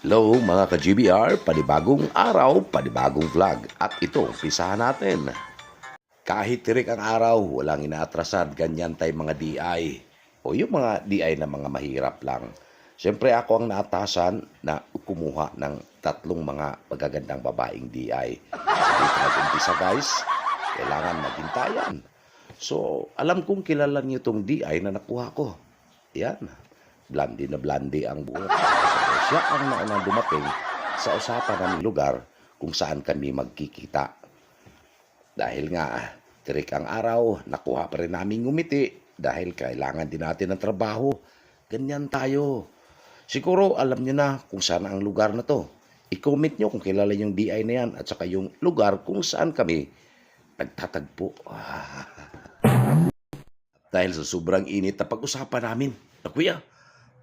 Hello mga ka-GBR, panibagong araw, panibagong vlog. At ito, umpisahan natin. Kahit tirik ang araw, walang inaatrasan, ganyan tayo mga DI. O yung mga DI na mga mahirap lang. Siyempre ako ang naatasan na kumuha ng tatlong mga magagandang babaeng DI. So dito nag-umpisa guys, kailangan maghintayan. So alam kong kilala niyo itong DI na nakuha ko. Yan, blondie na blondie ang buhok. So, siya ang naunang dumating sa usapan ng lugar kung saan kami magkikita. Dahil nga, tirik ang araw, nakuha pa rin namin ngumiti dahil kailangan din natin ng trabaho. Ganyan tayo. Siguro alam nyo na kung saan ang lugar na to. I-comment nyo kung kilala yung DI na yan at saka yung lugar kung saan kami nagtatagpo. Dahil sa sobrang init na pag-usapan namin, kuya,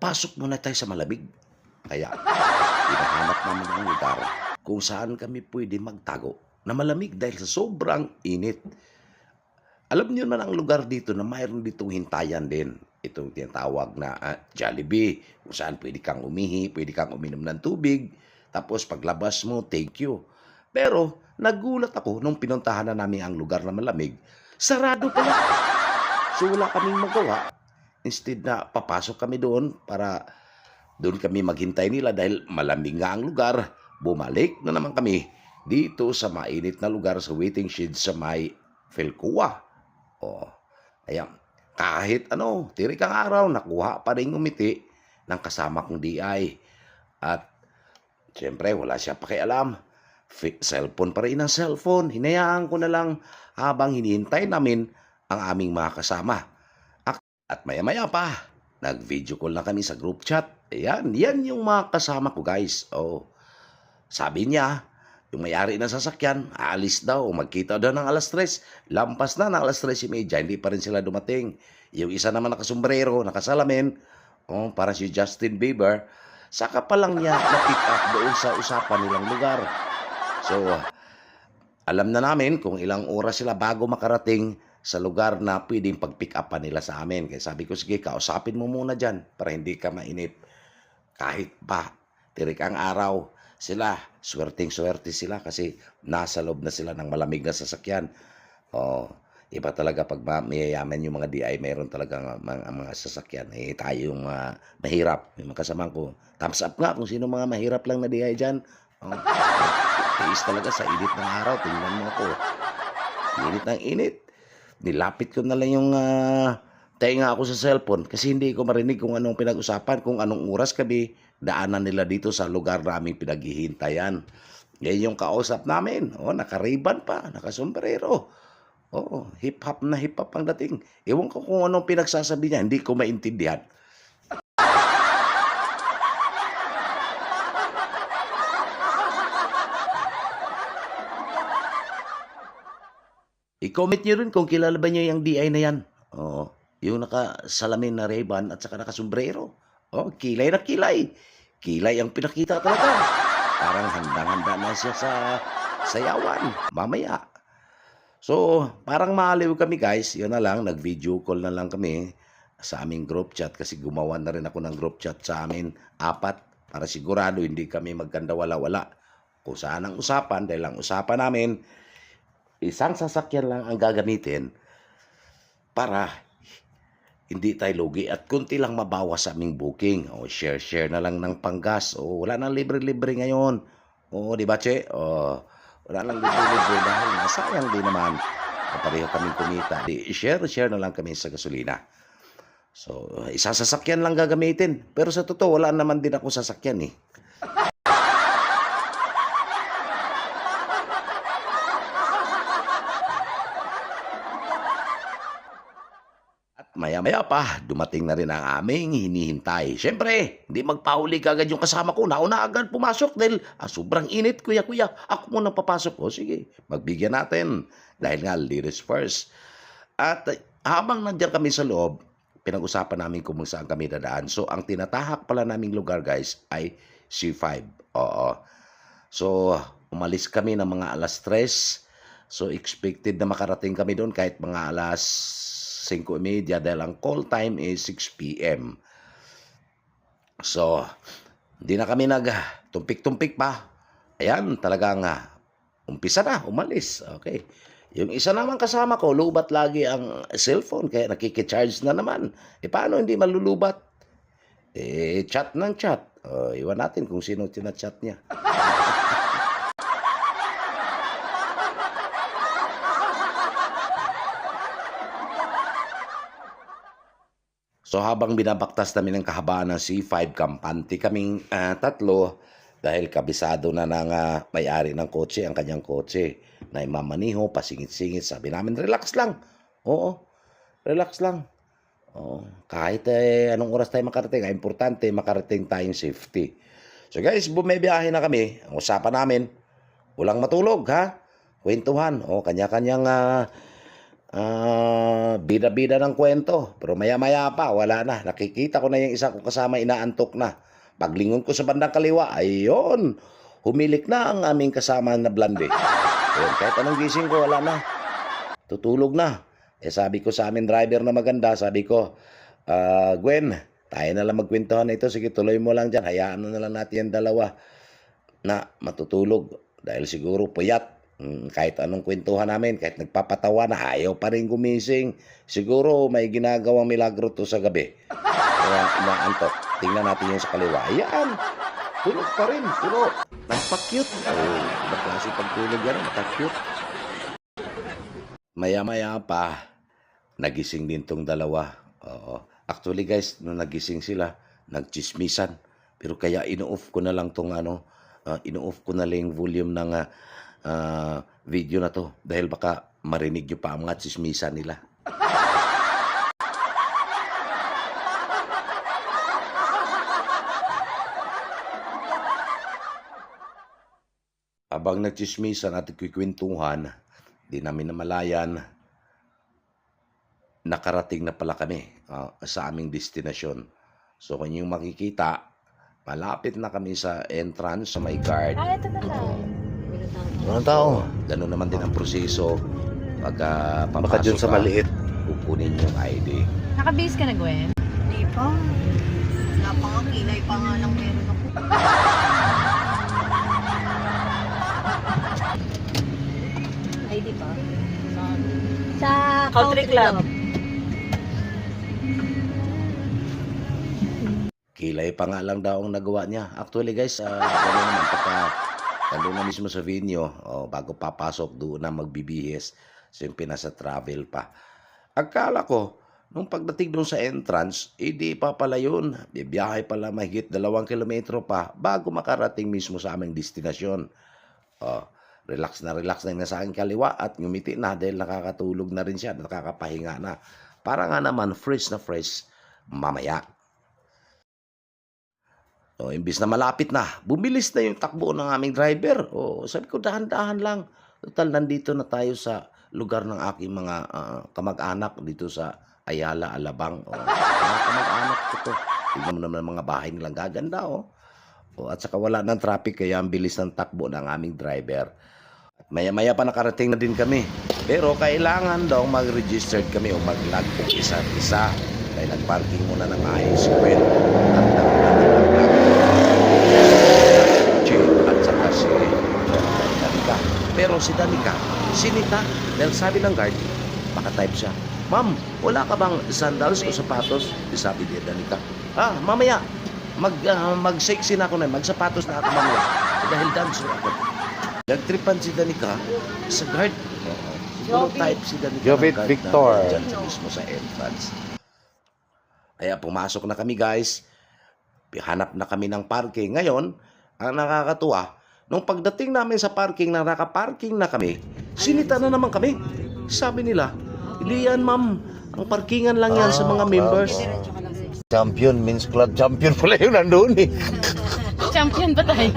pasok muna tayo sa malamig. Kaya, hinahanap namin ang lugar kung saan kami pwede magtago na malamig dahil sa sobrang init. Alam niyo naman ang lugar dito na mayroon ditong hintayan din. Itong tinatawag na Jollibee, kung saan pwede kang umihi, pwede kang uminom ng tubig, tapos paglabas mo, thank you. Pero, nagulat ako nung pinuntahan na namin ang lugar na malamig, sarado pala. So, wala kaming magawa. Instead na papasok kami doon para doon kami maghintay nila dahil malamig nga ang lugar. Bumalik na naman kami dito sa mainit na lugar sa waiting shed sa may Philcoa. Ayan. Kahit tirik ang araw, nakuha pa rin umiti ng kasama kong DI. At siyempre, wala siya pakialam. Cellphone pa rin ang cellphone. Hinayaan ko na lang habang hinihintay namin ang aming mga kasama. At maya-maya pa, nag-video call na kami sa group chat. Ayan, yan yung mga kasama ko guys. Sabi niya, yung may-ari ng sasakyan, aalis daw, magkita daw ng alas 3. Lampas na ng alas 3:30, hindi pa rin sila dumating. Yung isa naman nakasombrero, nakasalamin, para si Justin Bieber, saka pa lang niya na-pick up doon sa usapan nilang lugar. So, alam na namin kung ilang oras sila bago makarating sa lugar na pwedeng pag-pick up pa nila sa amin. Kaya sabi ko, sige, kausapin mo muna dyan para hindi ka mainip. Kahit pa, tirik ang araw, sila, swerteng-swerte sila kasi nasa loob na sila ng malamig na sasakyan. Iba talaga pag mayayaman yung mga DI, mayroon talaga mga sasakyan. Tayo yung mahirap, yung mga kasamang ko. Thumbs up nga kung sino mga mahirap lang na DI dyan. Tiis talaga sa init ng araw, tingnan mo ako. Init ng init. Nilapit ko na lang yung tenga ako sa cellphone kasi hindi ko marinig kung anong pinag-usapan, kung anong oras kami daanan nila dito sa lugar naming pinaghihintayan. Yan yung kausap namin. Naka-ribbon pa, naka-sombrero. Hip-hop na hip-hop ang dating. Ewan ko kung anong pinagsasabi niya, hindi ko maintindihan. I-comment nyo rin kung kilala ba nyo yung DI na yan. Yung nakasalamin na Ray-Ban at saka nakasombrero. Kilay na kilay. Kilay ang pinakita talaga. Parang handang-handa na siya sa sayawan. Mamaya. So, parang maaliw kami guys. Yun na lang, nag-video call na lang kami sa aming group chat kasi gumawa na rin ako ng group chat sa amin 4 para sigurado hindi kami magkanda wala-wala. Kung saan ang usapan, dahil ang usapan namin, isang sasakyan lang ang gagamitin para hindi tayo lugi at kunti lang mabawas sa aming booking. Share na lang ng panggas. Wala nang libre-libre ngayon. Di ba, Che? Wala nang libre-libre dahil nasayang din naman. Pareho kaming kumita. Share na lang kami sa gasolina. So, isang sasakyan lang gagamitin. Pero sa totoo, wala naman din ako sasakyan eh. Maya-maya pa, dumating na rin ang aming hinihintay. Siyempre, hindi magpahuli kagad yung kasama ko. Nauna agad pumasok dahil sobrang init, kuya. Ako muna papasok. Sige, magbigyan natin. Dahil nga, ladies first. At habang nandiyan kami sa loob, pinag-usapan namin kung saan kami dadaan. So, ang tinatahak pala naming lugar, guys, ay C5. So, umalis kami ng mga alas 3. So, expected na makarating kami doon kahit mga alas 5:30 dahil ang call time is 6 p.m. So, Hindi na kami tumpik-tumpik pa. Ayan, talagang umpisa na, umalis. Okay. Yung isa naman kasama ko, lubat lagi ang cellphone, kaya nakikicharge na naman. Paano hindi malulubat? Chat ng chat. Iwan natin kung sino tinachat niya. So habang binabaktas namin ang kahabaan ng C5, kampante kaming tatlo dahil kabisado na ng may-ari ng kotse, ang kanyang kotse na imamaniho, pasingit-singit. Sabi namin, relax lang. Oo, relax lang. Oo, kahit anong oras tayo makarating, importante makarating tayong safety. So guys, bumibiyahe na kami. Ang usapan namin, walang matulog ha. Kwentuhan. Kanya-kanyang bida-bida ng kwento. Pero maya-maya pa, wala na. Nakikita ko na yung isa kong kasama, inaantok na. Paglingon ko sa bandang kaliwa, ayun, humilik na ang aming kasama na blonde. Ayun, kahit anong gising ko, wala na. Tutulog na. Sabi ko sa amin driver na maganda, sabi ko, Gwen, tayo na lang magkwentuhan na ito. Sige, tuloy mo lang dyan. Hayaan na lang natin yung dalawa na matutulog. Dahil siguro puyat. Kahit anong kwentuhan namin, kahit nagpapatawa na, ayaw pa rin gumising. Siguro may ginagawang milagro to sa gabi. Kaya inaantok. Tingnan natin yung sa kaliwa. Ayan. Tulog pa rin. Pero nagpa-cute. Klase pagtulog yan. Nagpa-cute. Maya-maya pa, nagising din tong dalawa. Actually guys, nung nagising sila, nagchismisan. Pero kaya ino-off ko na lang tong ino-off ko na lang yung volume ng video na to. Dahil baka marinig nyo pa ang mga chismisan nila. Habang nagchismisan at kikwentuhan, di namin namalayan, nakarating na pala kami sa aming destinasyon. So kung yung makikita, malapit na kami sa entrance, sa may guard. Ito na lang. Mga tao. Ganun naman din ang proseso. Pagka Baka dyan sa maliit. kukunin yung ID. Nakabihis ka na, Gwen? Hindi pa. Wala pa nga, kilay pa nga lang meron ako. ID pa? Sa Country Club. Kilay pa nga lang daw ang nagawa niya. Actually guys, gano'n naman pagka nandun na mismo sa venue, bago papasok doon na magbibihis. So yung pinasa travel pa. Akala ko, nung pagdating doon sa entrance, di pa pala yun. Bibiyahe pala mahigit 2 kilometro pa bago makarating mismo sa aming destinasyon. Relax na yung nasa aking kaliwa at ngumiti na dahil nakakatulog na rin siya, nakakapahinga na. Para nga naman fresh na fresh mamaya. Imbis na malapit na, bumilis na yung takbo ng aming driver. Sabi ko, dahan-dahan lang. Total, nandito na tayo sa lugar ng aking mga kamag-anak dito sa Ayala, Alabang. Mga kamag-anak ko to. Tignan mo naman mga bahay nilang gaganda. At saka wala ng traffic, kaya ang bilis ng takbo ng aming driver. At maya-maya pa nakarating na din kami. Pero kailangan daw mag-registered kami o mag-log kung isa-isa. Dahil nag-parking muna ng ayos. At saka si Danica. Pero si Danica, sinita. Dahil sabi ng guard, baka type siya, "Ma'am, wala ka bang sandals o sapatos?" Sabi ni Danica, mamaya, mag-sexy na ako na, magsapatos na ako mamaya. Dahil dancer ako. Nagtripan si Danica sa guard. Siguro type si Danica. Jovit ng guard Victor. na dyan sa mismo sa entrance. Kaya pumasok na kami guys. Hanap na kami ng parking. Ngayon, ang nakakatuwa, nung pagdating namin sa parking na nakaparking na kami, sinita na naman kami. Sabi nila, "Lian ma'am, ang parkingan lang yan sa mga members." Champion, men's club champion pala yung nandun eh. Champion ba tayo?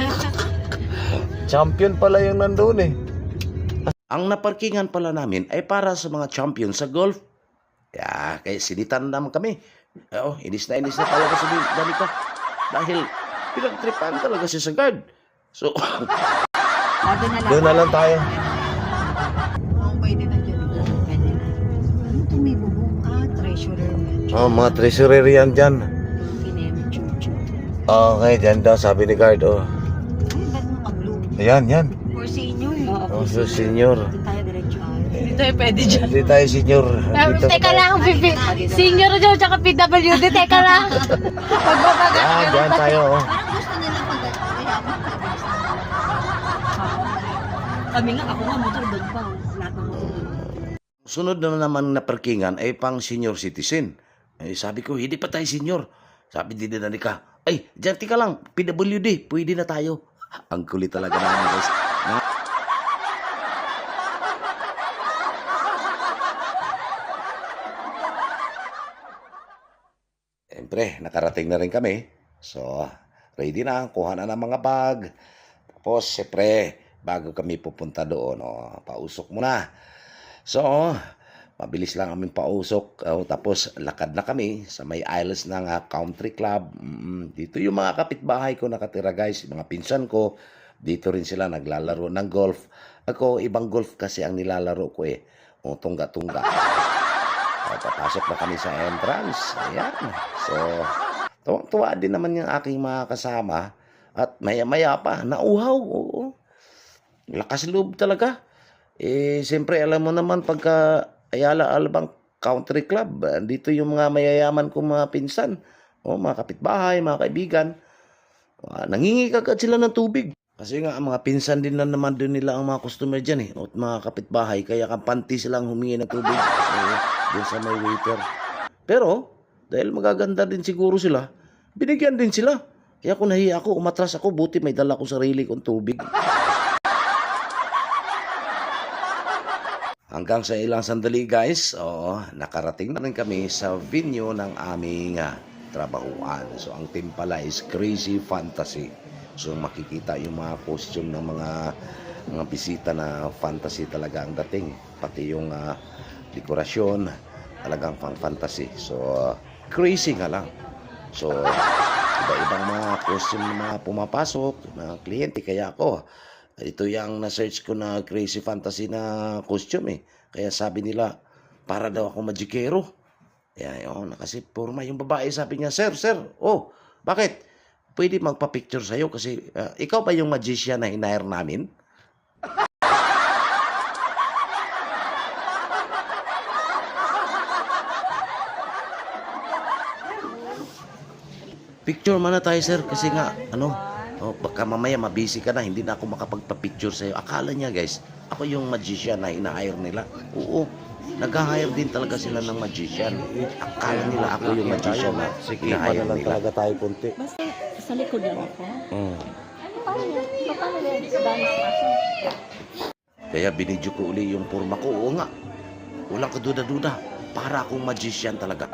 Champion pala yung nandun eh. Ang naparkingan pala namin ay para sa mga champion sa golf. Kaya sinitan naman kami. Inis na talaga si Danica. Dahil pinagtripan talaga siya sa guard. So, Doon na lang tayo. Pwede na dyan. Pwede na. Ano ito may bubong? Treasurer. Mga treasurer yan dyan. Pineme chuchu. Okay, dyan daw, sabi ni guard. Oh. Ay, ba't mo ka-blue? Ayan, yan. For senior. Oh, so senior. Doon tayo diretso. Hindi tayo pwede dyan. Hindi tayo senior. Dito Teka tayo. lang, senior daw, tsaka PWD, teka lang. Pagbabaga. Yan tayo. Oh. Parang gusto nila pag-ayaman. Kami nga, ako nga motor doon pa. Lahat ng motor doon. Sunod na naman na parkingan ay pang senior citizen. Eh, sabi ko, hindi pa tayo senior. Sabi din na Nika, ay, dyan, tika lang, PWD, pwede na tayo. Ang kulit talaga namin, guys. Siyempre, nakarating na rin kami. So, ready na, kuha na ng mga bag. Tapos, siyempre, bago kami pupunta doon, pausok muna. So, mabilis lang kami pausok. Tapos, lakad na kami sa may islands ng country club. Dito yung mga kapitbahay ko nakatira, guys. Mga pinsan ko, dito rin sila naglalaro ng golf. Ako, ibang golf kasi ang nilalaro ko eh. Tungga-tungga. Papasok na kami sa entrance. Ayan. So, tuwa din naman yung aking mga kasama. At maya-maya pa, nauhaw. Oo. Lakas loob talaga. Eh, siyempre, alam mo naman, pagka Ayala Albang Country Club, dito yung mga mayayaman kong mga pinsan. Mga kapitbahay, mga kaibigan. Nangingi kagad sila ng tubig. Kasi nga, ang mga pinsan din na naman din nila ang mga customer dyan eh. At mga kapitbahay, kaya kampanti silang humingi ng tubig. Doon sa may waiter. Pero, dahil magaganda din siguro sila, binigyan din sila. Kaya kung nahiya ako, umatras ako, buti may dala ko sarili kong tubig. Hanggang sa ilang sandali guys, nakarating na rin kami sa venue ng aming trabahuan. So ang team pala is Crazy Fantasy. So makikita yung mga costume ng mga bisita na fantasy talaga ang dating. Pati yung dekorasyon, talagang fantasy. So crazy nga lang. So iba-ibang mga costume ng mga pumapasok, mga kliyente. Kaya ako, ito yung na-search ko na Crazy Fantasy na costume eh. Kaya sabi nila, para daw ako magikero. Kaya kasi forma yung babae. Sabi niya, Sir, bakit? Pwede magpa-picture sa'yo kasi ikaw ba yung magician na hinire namin? Picture man na tayo, sir, kasi nga, baka mamaya mabisi ka na, hindi na ako makapagpa-picture sa'yo. Akala niya, guys, ako yung magician na ina-hire nila. Oo, nag-hire din talaga sila ng magician. Akala nila ako yung magician na ina-hire lang nila. talaga tayo kunti. Basta sa likod lang ako. Paano yan? Dahil sa kaso. Kaya binidyo ko uli yung forma ko. Oo nga, walang kaduda-duda. Para akong magician talaga.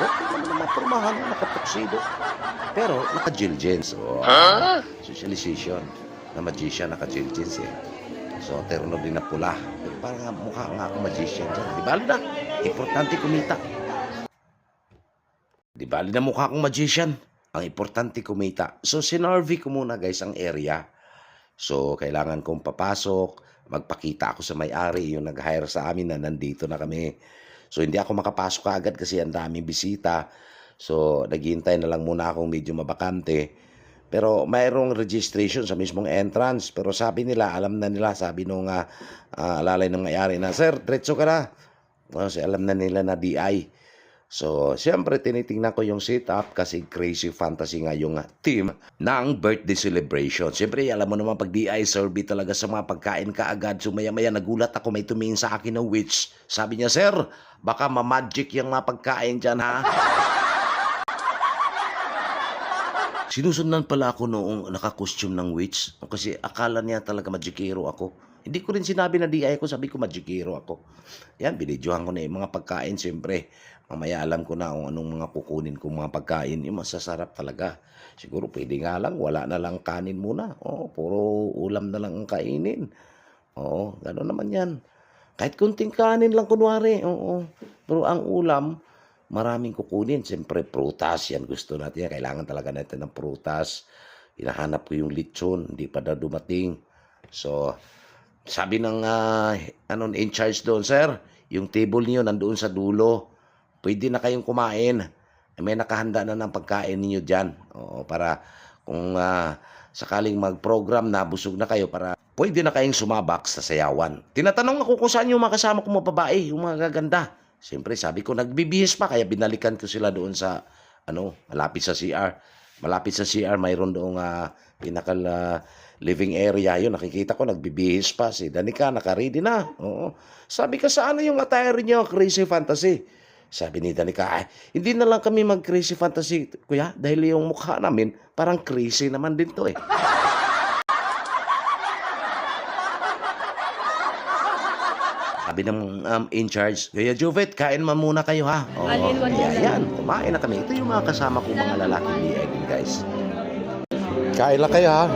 Okay naman ang pormahan, nakatuksido. Pero naka-jill jeans. Socialization. Na magician, naka-jill jeans eh. So, terno din na pula. Pero parang mukha nga akong magician dyan. Di bali na. Importante kumita. Di bali na mukha akong magician. Ang importante kumita. So, sinurvey ko muna guys ang area. So, kailangan kong papasok. Magpakita ako sa may-ari. Yung nag-hire sa amin na nandito na kami. So, hindi ako makapasok agad kasi ang daming bisita. So, naghihintay na lang muna akong medyo mabakante. Pero mayroong registration sa mismong entrance. Pero sabi nila, alam na nila, sabi nung alalay ng may-ari na, Sir, diretso ka na. Kasi alam na nila na DI. So, siyempre, tinitingnan ko yung setup kasi Crazy Fantasy nga yung team ng birthday celebration. Siyempre, alam mo naman pag DI, survey talaga sa mga pagkain kaagad. So, maya-maya nagulat ako, may tumingin sa akin ng witch. Sabi niya, Sir, baka ma-magic yung mga pagkain dyan, ha? Sinusundan pala ako noong naka-costume ng witch. Kasi akala niya talaga magikero ako. Hindi ko rin sinabi na DI ko, sabi ko magikero ako. Yan, binidyohan ko na yung mga pagkain, siyempre. Mamaya alam ko na kung anong mga kukunin kong mga pagkain. Yung masasarap talaga. Siguro pwede nga lang, wala na lang kanin muna. Puro ulam na lang ang kainin. Gano'n naman yan. Kahit kunting kanin lang kunwari. Pero ang ulam, maraming kukunin. Siyempre, prutas. Yan gusto natin. Kailangan talaga natin ng prutas. Hinahanap ko yung lechon. Hindi pa na dumating. So, sabi ng in charge doon, Sir, yung table niyo nandoon sa dulo. Pwede na kayong kumain. may nakahanda na ng pagkain ninyo dyan. Oo, para kung sakaling mag-program na, busog na kayo, para pwede na kayong sumabak sa sayawan. Tinatanong ako kung saan yung mga kasama kong mga babae, yung mga gaganda. Siyempre, sabi ko, nagbibihis pa, kaya binalikan ko sila doon sa, malapit sa CR. Malapit sa CR, mayroon doong pinakal living area yun. Nakikita ko, nagbibihis pa. Si Danica, nakaready na. Oo. Sabi ka, saan yung attire niyo? Crazy Fantasy. Sabi ni Danica, hindi na lang kami mag-Crazy Fantasy, kuya, dahil yung mukha namin, parang crazy naman din to eh. Sabi ng in charge, Kuya Jovet, kain man muna kayo ha. Oo, yan, kumain na kami. Ito yung mga kasama kong mga lalaki ni Edwin, guys. Kain lang kayo ha.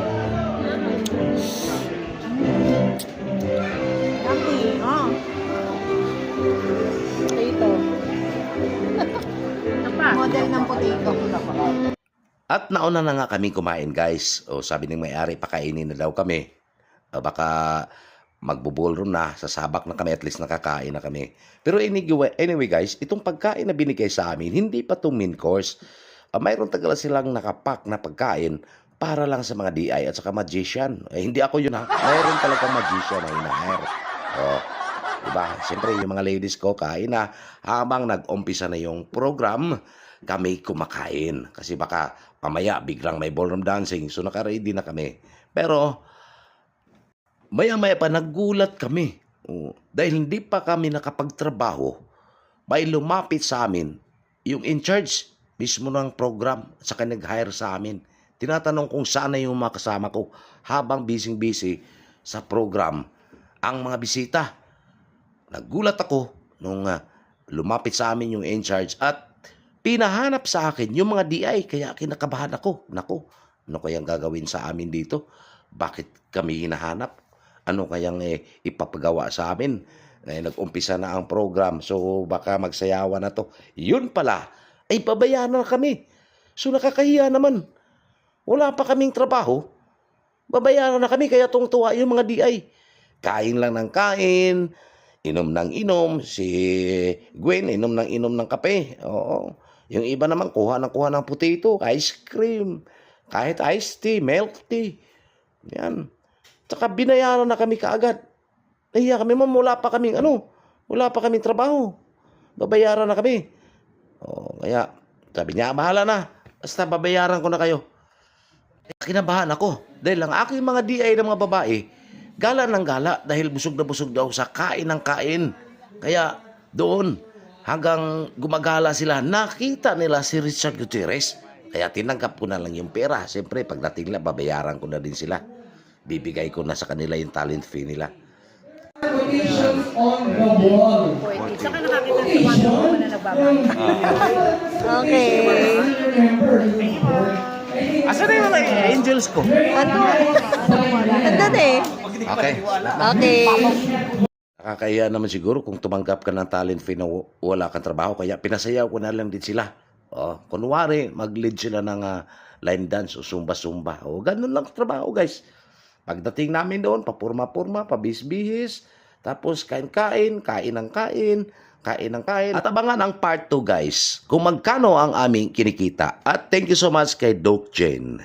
Yummy. Oh. Ito. Model ng potato. At nauna na nga kami kumain, guys. O sabi ng may-ari, pakainin na daw kami. Baka magbo-ballroom na, sasabak na kami, at least nakakain na kami. Pero anyway guys, itong pagkain na binigay sa amin, hindi pa itong main course. Mayroon tagala silang nakapak na pagkain para lang sa mga DI at saka magician. Hindi ako yun ha. Mayroon talagang magician na hinahere. Diba? Siyempre, yung mga ladies ko, kain na. Habang nag-umpisa na yung program, kami kumakain. Kasi baka mamaya biglang may ballroom dancing. So naka-ready na kami. Pero maya-maya pa naggulat kami. Dahil hindi pa kami nakapagtrabaho, may lumapit sa amin yung in charge mismo ng program at saka nag-hire sa amin. Tinatanong kung saan na yung mga kasama ko habang busy-busy sa program ang mga bisita. Naggulat ako nung lumapit sa amin yung in charge at pinahanap sa akin yung mga DI, kaya kinakabahan ako. Naku, ano kayang gagawin sa amin dito? Bakit kami hinahanap? Ano kayang ipapagawa sa amin? Nag-umpisa na ang program, so baka magsayawan na to. Yun pala, ay pabayaan na kami. So nakakahiya naman. Wala pa kaming trabaho. Babayaran na kami, kaya tungtuwa yung mga DI. Kain lang ng kain, inom ng inom. Si Gwen, inom ng kape. Oo. Yung iba naman, kuha ng potato, ice cream, kahit iced tea, milk tea. Yan. Tsaka binayaran na kami kaagad. Nahiya kami, ma'am, wala pa kaming trabaho. Babayaran na kami. Kaya, sabi niya, bahala na. Basta babayaran ko na kayo. Kinabahan ako. Dahil ang aking mga DI ng mga babae, gala ng gala dahil busog na busog daw sa kain ng kain. Kaya doon, hanggang gumagala sila, nakita nila si Richard Gutierrez. Kaya tinanggap ko na lang yung pera. Siyempre, pagdating nila, babayaran ko na din sila. Bibigay ko na sa kanila yung talent fee nila. Saka nakakita sa mga na nagbabayad. Okay. Asan na yung mga angels ko? Andun eh. Okay. Okay. Nakakahiya naman siguro kung tumanggap ka ng talent fee na wala kang trabaho. Kaya pinasayaw ko na lang din sila. Kunwari, mag-lead sila ng line dance o sumba-sumba. Ganun lang trabaho, guys. Pagdating namin doon, papurma-purma, pabis-bihis, tapos kain-kain, kain ng kain. At abangan ang part 2, guys, kung magkano ang aming kinikita. At thank you so much kay Doc Jane.